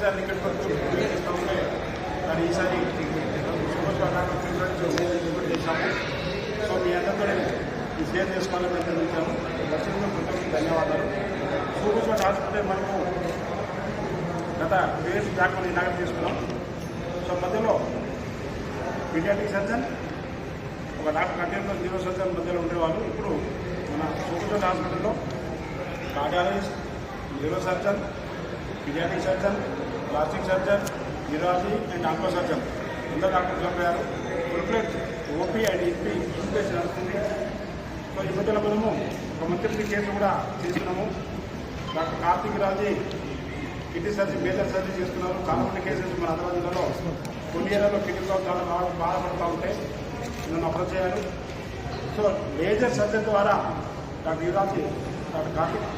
ప్రతిసారి ఇక్కడికి వచ్చి చేస్తూ ఉంటే కానీ ఈసారి చేశాము. సో మీ అందరితో ఈ షేర్ చేసుకోవాలని నిర్ణయించాము. దర్శనంలో కృతజ్ఞతలు, ధన్యవాదాలు. సూపర్ హాస్పిటల్ మనకు గత 2 years బ్యాక్ మనం ఇనాగరేట్ చేసుకున్నాం. సో మధ్యలో పీడియాట్రిక్ సర్జన్, ఒక డాక్టర్ కంటిన్యూస్ న్యూరో సర్జన్ మధ్యలో ఉండేవాళ్ళు. ఇప్పుడు మన సూపర్ హాస్పిటల్లో cardiologist, neuro surgeon, paediatric surgeon, plastic surgeon, neurology and onco surgeon అందరూ డాక్టర్స్ చంపారు. ఫుల్ ఓపీ అండ్ ఇన్పీ ఇన్పేషన్ అవుతుంది. సో ఈ మధ్యలో మనము ఒక మంత్రి కేసు కూడా చేస్తున్నాము. డాక్టర్ కార్తిక్ రాజీ కిడ్నీ సర్జరీ, మేజర్ సర్జరీ చేస్తున్నారు. చాలా మంది కేసెస్ మన హైదరాబాద్లో కొన్ని ఏరియాలో కిడ్నీలో చాలా బాధపడుతూ ఉంటే నన్ను అప్రోచ్ చేయాలి. సో మేజర్ సర్జరీ ద్వారా డాక్టర్ యువరాజీ, డాక్టర్ కార్తిక్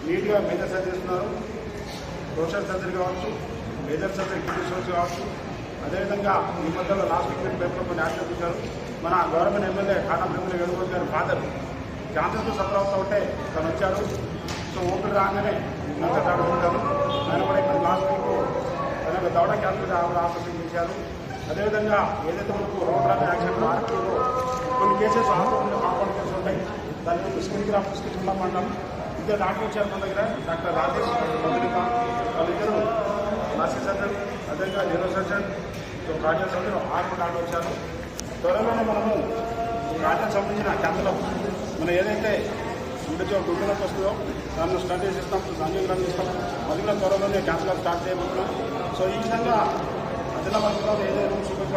నీట్గా మేజర్ సర్జరీ చేస్తున్నారు. సోషల్ సర్జరీ కావచ్చు, మేజర్ సర్జరీ కిడ్నీ స్టోన్స్ కావచ్చు. అదేవిధంగా ఈ మధ్యలో లాస్ట్ వీక్ పేపర్లో కొన్ని యాక్షన్ ఇచ్చారు. మన government MLA Katam MLA Venugopal గారి ఫాదర్ క్యాన్సర్తో సఫర్ అవుతూ ఉంటే తను వచ్చారు. సో ఓపిక రాగానే డాక్టర్ ఉంటారు. ఆయన కూడా ఇక్కడ లాస్ట్ వీక్ తన దవడ క్యాన్సర్ ఆపరేషన్ చేశారు. అదేవిధంగా ఏదైతే మనకు రోడ్ ట్రాఫిక్ యాక్సిడెంట్ ఆర్టీలో కొన్ని కేసెస్ ఆపరేషన్ కాంపౌండ్ కేసులు ఉంటాయి. దానికి స్కిన్ గ్రాఫ్ట్ స్కిన్ అంటాం. ఇద్దరు డాక్టర్ వచ్చారు మన దగ్గర. డాక్టర్ రాజేష్ వాళ్ళిద్దరు ప్లాస్టిక్ సర్జన్, అదేవిధంగా neuro surgeon, so cardiac surgeon 6 doctor వచ్చారు. త్వరలోనే మనము కార్డియాక్ సంబంధించిన క్యాన్సర్ మనం ఏదైతే గుండెలకు వస్తుందో దాన్ని స్టార్ట్ చేసిస్తాం, సంజీవనం ఇస్తాం. అది కూడా త్వరలోనే క్యాన్సర్ స్టార్ట్ చేయబోతున్నాం. సో ఈ విధంగా ఆదిలాబాద్లో ఏదైతే సూపర్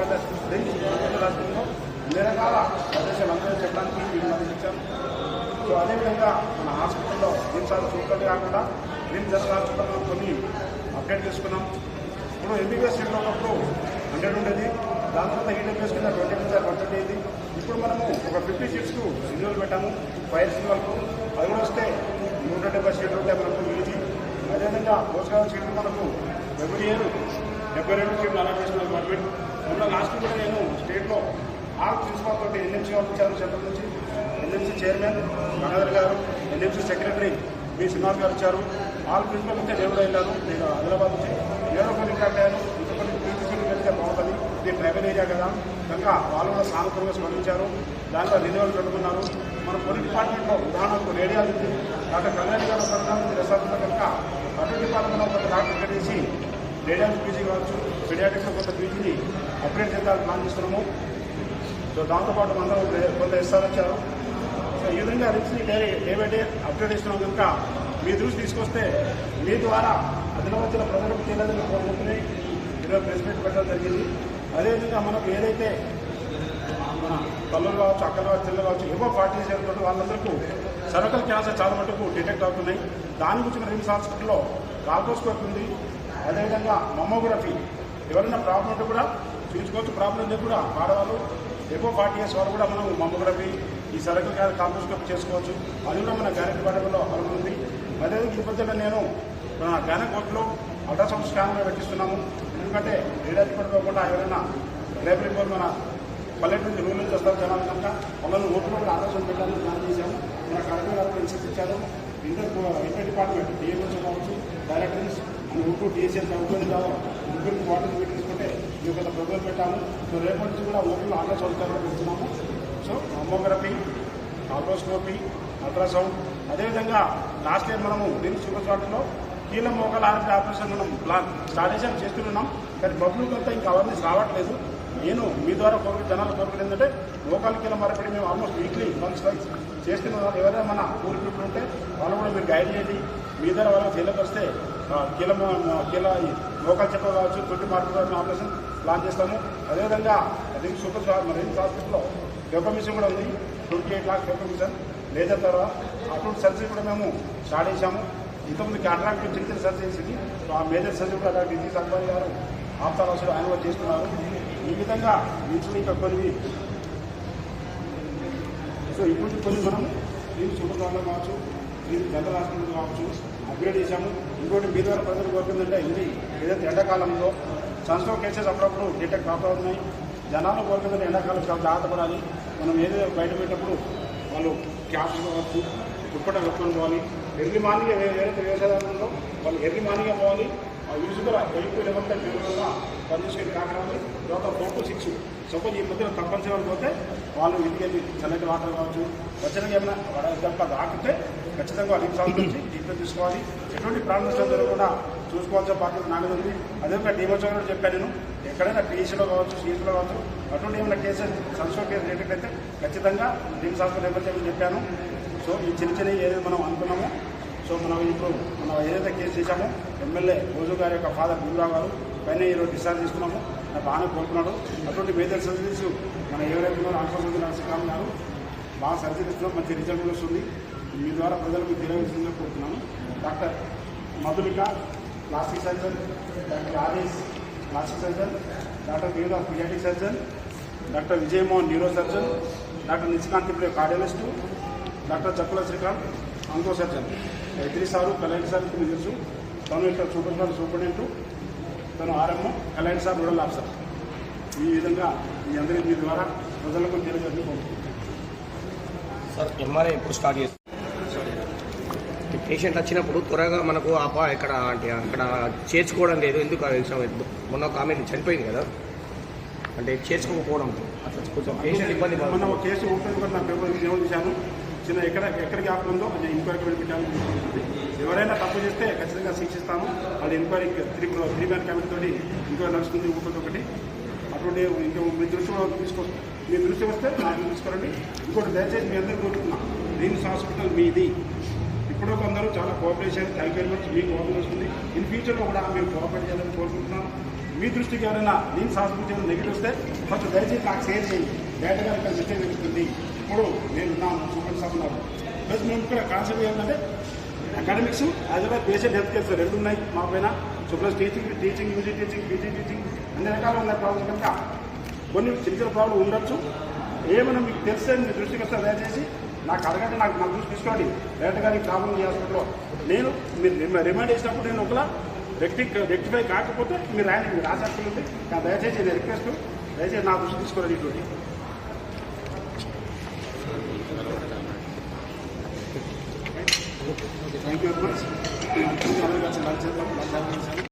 హాస్పిటల్లో అన్ని రకాల ప్రదేశాలు అందరూ చెప్పడానికి వీళ్ళు మనం ఇచ్చాం. సో అదేవిధంగా మన హాస్పిటల్లో దీనిసారి సూపర్ కాకుండా దీని జనరల్ హాస్పిటల్లో కొన్ని అప్డేట్ చేసుకున్నాం. ఇప్పుడు ఎంబీబీఎస్ సీట్లో ఉన్నప్పుడు 100 ఉండేది. దాని తర్వాత ఈడబ్ల్యూఎస్ కింద 20% అయింది. ఇప్పుడు మనము ఒక 50 సీట్స్కు రిన్యూవల్ పెట్టాము. 5 years వరకు అది కూడా వస్తే 170 సీట్లు ఉంటాయి మనకు ఈజీ. అదేవిధంగా పోస్టుల సీట్లు మనకు ఎవ్రీ ఇయర్ 72 సీట్లు అలాట్ చేస్తున్నారు గవర్నమెంట్. మొన్న లాస్ట్ కూడా నేను స్టేట్లో ఆల్ ప్రిన్సిపాల్ తోటి ఎన్ఎంసీ వాళ్ళు వచ్చారు సెంట్రల్ నుంచి. ఎన్ఎంసీ చైర్మన్ గంగాధర్ గారు, ఎన్ఎంసీ సెక్రటరీ బి శ్రీనివాస్ గారు వచ్చారు. ఆల్ ప్రిన్సిపల్ ఉంటే నేను కూడా వెళ్ళాను. నేను ఆదిలాబాద్ నుంచి ఎవరో కొన్ని ఇంట్రాక్ట్ అయ్యాను. ఇంకొకటి పీసీసీలు వెళ్తే బాగుంటుంది, ఇది ట్రైబల్ ఏరియా కదా కనుక వాళ్ళు కూడా సానుకూలంగా స్పందించారు. దాంట్లో రిన్యూవల్ పెట్టుకున్నారు. మన పోలీస్ డిపార్ట్మెంట్లో ఉదాహరణకు రేడియాలజీ డాక్టర్ కళ్యాణ్ గారు ప్రధానమంత్రి రెసార్ట్లో కనుక అటెండ్ డిపార్ట్మెంట్లో కొంత డాక్టర్ పెట్టేసి రేడియాలజీ పీజీ కావచ్చు, పీడియాట్రిక్స్లో కొంత పీజీని అప్గ్రేడ్ చేద్దామని ప్లాన్ చేస్తున్నాము. సో దాంతోపాటు మనం కొంత ఎస్ఆర్ వచ్చారు. సో ఈ విధంగా రిచ్ని డే బై డే అప్గ్రేడ్ ఇస్తున్నాం కనుక మీ దృష్టి తీసుకొస్తే మీ ద్వారా ఆదిలాబాద్ ప్రజలకు తెలియదని కోరుకుంటున్నాయి. ఈరోజు ప్రెస్ మీట్ పెట్టడం జరిగింది. అదేవిధంగా మనకు ఏదైతే మన తల్లులు కావచ్చు, అక్కలు కావచ్చు, చెల్లెలు కావచ్చు, ఏవో 40 years అయినటువంటి వాళ్ళందరికీ సర్వైకల్ క్యాన్సర్ చాలా మటుకు డిటెక్ట్ అవుతున్నాయి. దాని గురించి మన రిమ్స్ హాస్పిటల్లో కాల్కోస్కోప్ ఉంది. అదేవిధంగా మమ్మోగ్రఫీ ఎవరైనా ప్రాబ్లం ఉంటే కూడా చూసుకోవచ్చు. ప్రాబ్లం ఉంటే కూడా ఆడవాళ్ళు ఎక్కువ 40 years వాళ్ళు కూడా మనం మమ్మోగ్రఫీ ఈ సర్వైకల్ క్యాన్సర్ కాల్కోస్కోప్ చేసుకోవచ్చు. అది కూడా మన గ్యారెంటీ పడవలో ఉంది. అదేవిధంగా ఈ మధ్యలో నేను మన గైనకోట్లో అల్ట్రాసౌండ్ స్కాన్ పెట్టిస్తున్నాము. ఎందుకంటే రేడియాలజీ పడుకోకుండా ఎవరైనా లైబ్రరీ పోయి మన పల్లెటూరు నుంచి రూల్ నుంచి వస్తారు జనాలు కనుక వాళ్ళని ఓట్లు కూడా అల్ట్రాసౌండ్ పెట్టాలని ప్లాన్ చేశాము. మన కరెక్ట్ గారు ఇన్స్ట్రక్ట్ ఇచ్చారు. ఇంటర్ డిపార్ట్మెంట్ డిఎంఎస్ కావచ్చు, డైరెక్టరీస్ అని ఊటూ డిఎస్ఎల్ చదువుకొని ముగ్గురికి వాటర్ తీసుకుంటే మేము కొంత ప్రోగ్రామ్ పెట్టాము. సో రేపటి నుంచి కూడా ఓట్లు అల్ట్రాసౌండ్ స్కాన్ పెడుతున్నాము. So mammography, colposcopy, ultrasound. అదేవిధంగా లాస్ట్ ఇయర్ మనము దీని సూపర్ వాటిలో కీళ్ళ మోకాల ఆపరేషన్ మనం ప్లాన్ స్టార్ట్ చేస్తున్నాం. కానీ పబ్లిక్ అంతా ఇంకా అవేర్నెస్ రావట్లేదు. నేను మీ ద్వారా జనాలు కోరుకునేది ఏంటంటే మోకాల కీళ్ళ మార్పిడి మేము ఆల్మోస్ట్ వీక్లీ 1 twice చేస్తున్నాం. ఎవరైనా మన ఊరి పీపుల్ ఉంటే వాళ్ళు కూడా మీరు గైడ్ చేయండి. మీ ద్వారా వాళ్ళకి ఫెయిల్కి వస్తే కీళ్ళ మోకాలు చెప్ప కావచ్చు, తొట్టి మార్పిడి ఆపరేషన్ ప్లాన్ చేస్తాము. అదేవిధంగా అది సూపర్ మన రిమ్స్ హాస్పిటల్లో డెవలప్ మిషన్ కూడా ఉంది. 28 lakhs డెవలప్ మిషన్ లేజర్ తర్వాత అటువంటి సర్జరీ కూడా మేము స్టార్ట్ చేశాము. ఇంతకుముందు కాంట్రాక్ట్ చిన్న చిన్న సర్జరీస్కి ఆ మేజర్ సర్జరీ కూడా డిజీజ్ అక్బర్ గారు ఆప్తారాసులు ఆయన కూడా చేస్తున్నారు. ఈ విధంగా నుంచి ఇంకా కొన్ని సో ఇప్పుడు కొన్ని మనం దీన్ని సూపర్ ప్రాబ్లం కావచ్చు, దీన్ని జనరల్ హాస్పిటల్ కావచ్చు అప్గ్రేడ్ చేశాము. ఇంకోటి మీ ద్వారా ప్రజలు కోరుకుందంటే ఇది ఏదైతే ఎండాకాలంలో సన్స్ట్రోక్ కేసెస్ అప్పుడప్పుడు డిటెక్ట్ అవుతున్నాయి. జనాలు కోరుకుందంటే ఎండాకాలం చాలా జాగ్రత్త పడాలి. మనం ఏదో బయట పెట్టినప్పుడు వాళ్ళు క్యాప్స్ కావచ్చు, దుప్పట కప్పుకొని పోవాలి. ఎర్లీ మార్నింగ్ ఏదైతే వ్యవసాయంలో వాళ్ళు ఎర్లీ మార్నింగే పోవాలి. యూజువల్గా 8 to 11 జనరల్గా పనిచేసుకొని కాకుండా తర్వాత 4 to 6 సపోజ్ ఈ మధ్యలో తప్పనిసరి వాళ్ళు పోతే వాళ్ళు ఇంటికి వెళ్ళి చల్లటి వాటర్ కావచ్చు ఖచ్చితంగా ఏమైనా దెబ్బ రాకపోతే ఖచ్చితంగా వాళ్ళకి సాల్వ్ వచ్చి ట్రీట్మెంట్ తీసుకోవాలి. ఎటువంటి ప్రాబ్లమ్స్ జరగకుండా చూసుకోవాల్సిన బాధ్యత నా మీద ఉంది. అదేవిధంగా డిమోచర్ కూడా చెప్పాను నేను, ఎక్కడైనా టీసీలో కావచ్చు సీఎస్లో కావచ్చు అటువంటి ఏమైనా కేసెస్ సంక్షోభ కేసు రిలేటెడ్ అయితే ఖచ్చితంగా రిమ్స్ హాస్పిటల్ రిఫర్ చేయమని చెప్పాను. సో ఈ చిన్న ఏదైతే మనం అనుకున్నామో సో మనం ఇప్పుడు మనం ఏదైతే కేసు చేశామో ఎమ్మెల్యే రోజు గారి యొక్క ఫాదర్ గురురావు గారు పైన ఈరోజు డిశ్చార్జ్ చేస్తున్నాము, నాకు బాగానే కోరుకున్నాడు. అటువంటి మేజర్ సర్జరీస్ మన ఎవరైతే ఉన్నారో ఆల్ఫాసర్జరీ నరసింహరావు గారు బాగా సర్జరీ ఇస్తున్నాం, మంచి రిజల్ట్ కూడా వస్తుంది. మీ ద్వారా ప్రజలకు తెలియజేసిందిగా కోరుతున్నాను. Doctor Madhulika plastic surgeon, doctor Adesh plastic surgeon, doctor Devadas paediatric surgeon, doctor Vijayamohan neuro surgeon, doctor Nishikant ఇప్పుడు cardiologist, doctor Chakkula Srikanth onco surgeon, sir collector sir మీకు తెలుసు, తను ఇక్కడ సూపరింటెండెంట్, తను RMO, collector sir rural officer. ఈ విధంగా మీ అందరికీ మీ ద్వారా ప్రజలకు తెలియజేసి సార్ ఎంఆర్ఐ ఎప్పుడు స్టార్ట్ చేస్తారు? పేషెంట్ వచ్చినప్పుడు త్వరగా మనకు ఇక్కడ అంటే అక్కడ చేర్చుకోవడం లేదు, ఎందుకు ఆ విషయం మొన్న ఒక ఆమె చనిపోయింది కదా, అంటే చేర్చుకోకపోవడం అట్లా కొంచెం పేషెంట్ ఇబ్బంది. మొన్న ఒక కేసు ఓపెన్ కూడా నా పేపర్ చేశాను, చిన్న ఎక్కడ గ్యాప్ ఉందో అది ఎంక్వైరీ పెట్టాలని. ఎవరైనా తప్పు చేస్తే ఖచ్చితంగా శిక్షిస్తాము. వాళ్ళు ఎంక్వైరీకి 3 మ్యాన్ కమిటీ తోటి ఎంక్వైరీ నడుస్తుంది. ఒకటి అటువంటి ఇంకా మీ దృష్టి వస్తే నాకు తీసుకోరండి. ఇంకోటి దయచేసి మీ అందరికీ కోరుకుంటున్నాం, రిమ్స్ హాస్పిటల్ మీది. ఇప్పుడు కొందరు చాలా cooperation, thank you very much, మీకు కోఆపరేషన్ ఉంది. ఇన్ ఫ్యూచర్లో కూడా మీరు కోఆపరేట్ చేయాలని కోరుకుంటున్నాను. మీ దృష్టికి ఎవరైనా రిమ్స్ హాస్పిటల్ నెగిటివ్ వస్తే ఫస్ట్ దయచేసి నాకు షేర్ చేయండి. డైరెక్ట్గా ఇక్కడ మిస్టేక్ జరుగుతుంది, ఇప్పుడు నేను నా సూపర్ సార్ ఉన్నారు. ప్లస్ మేము ఇక్కడ కాన్సెప్ట్ ఏంటంటే academics as well patient health cares 2 ఉన్నాయి మా పైన. So plus teaching UG teaching, PG teaching అన్ని రకాలు ఉన్న ప్రాబ్లమ్స్ కనుక కొన్ని చిన్న ప్రాబ్లం ఉండొచ్చు. ఏమైనా మీకు తెలిస్తే మీ దృష్టికి వస్తే దయచేసి నాకు అడగండి, నాకు దృష్టి తీసుకోండి. డైరెక్ట్గా నీకు ప్రాబ్లం ఈ హాస్పిటల్లో నేను మీరు రిమైండ్ చేసినప్పుడు నేను ఒకలా రెక్టిఫై కాకపోతే మీరు రాయండి, మీరు రాసేస్తుంది ఉంది. దయచేసి నేను రిక్వెస్ట్, దయచేసి నా దృష్టి తీసుకోండి. ఇటువంటి థ్యాంక్ యూ వెరీ మచ్. అందరికీ లంచ్ చేద్దాం.